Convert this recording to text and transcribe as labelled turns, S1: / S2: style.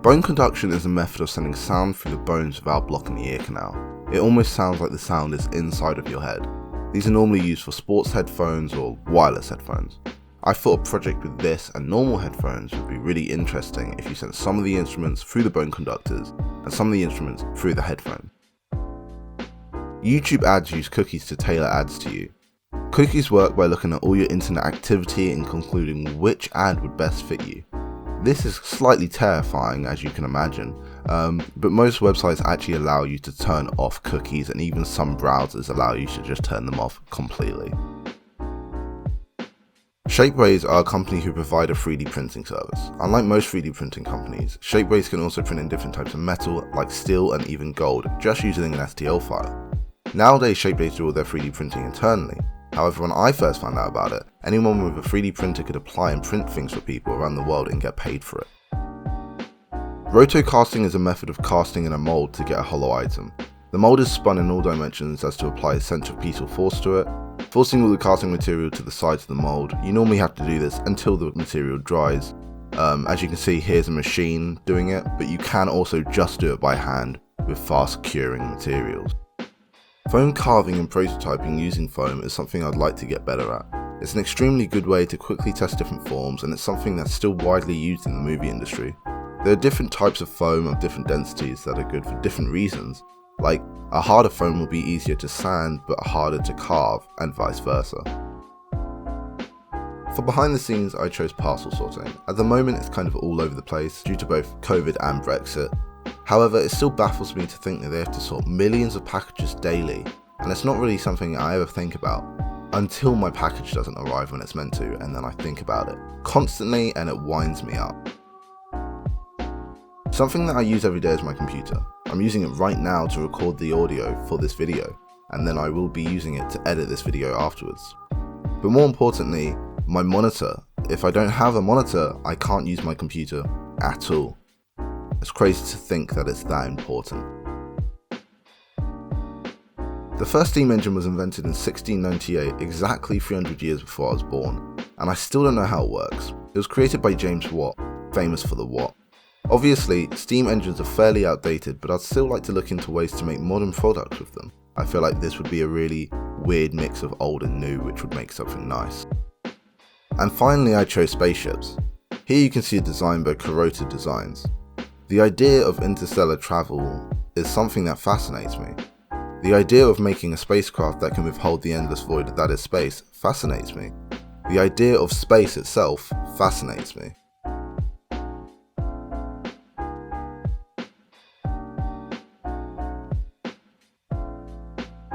S1: Bone conduction is a method of sending sound through the bones without blocking the ear canal. It almost sounds like the sound is inside of your head. These are normally used for sports headphones or wireless headphones. I thought a project with this and normal headphones would be really interesting if you sent some of the instruments through the bone conductors and some of the instruments through the headphone. YouTube ads use cookies to tailor ads to you. Cookies work by looking at all your internet activity and concluding which ad would best fit you. This is slightly terrifying, as you can imagine, but most websites actually allow you to turn off cookies, and even some browsers allow you to just turn them off completely. Shapeways are a company who provide a 3D printing service. Unlike most 3D printing companies, Shapeways can also print in different types of metal, like steel and even gold, just using an STL file. Nowadays, Shapeways do all their 3D printing internally. However, when I first found out about it, anyone with a 3D printer could apply and print things for people around the world and get paid for it. Roto Casting is a method of casting in a mold to get a hollow item. The mold is spun in all dimensions as to apply a centripetal force to it, forcing all the casting material to the sides of the mold. You normally have to do this until the material dries. As you can see, here's a machine doing it, but you can also just do it by hand with fast curing materials. Foam carving and prototyping using foam is something I'd like to get better at. It's an extremely good way to quickly test different forms, and it's something that's still widely used in the movie industry. There are different types of foam of different densities that are good for different reasons, like a harder foam will be easier to sand but harder to carve, and vice versa. For behind the scenes, I chose parcel sorting. At the moment it's kind of all over the place due to both COVID and Brexit. However, it still baffles me to think that they have to sort millions of packages daily, and it's not really something I ever think about until my package doesn't arrive when it's meant to, and then I think about it constantly and it winds me up. Something that I use every day is my computer. I'm using it right now to record the audio for this video, and then I will be using it to edit this video afterwards. But more importantly, my monitor. If I don't have a monitor, I can't use my computer at all. It's crazy to think that it's that important. The first steam engine was invented in 1698, exactly 300 years before I was born, and I still don't know how it works. It was created by James Watt, famous for the Watt. Obviously, steam engines are fairly outdated, but I'd still like to look into ways to make modern products with them. I feel like this would be a really weird mix of old and new, which would make something nice. And finally, I chose Spaceships. Here you can see a design by Roto Designs. The idea of interstellar travel is something that fascinates me. The idea of making a spacecraft that can withhold the endless void that is space fascinates me. The idea of space itself fascinates me.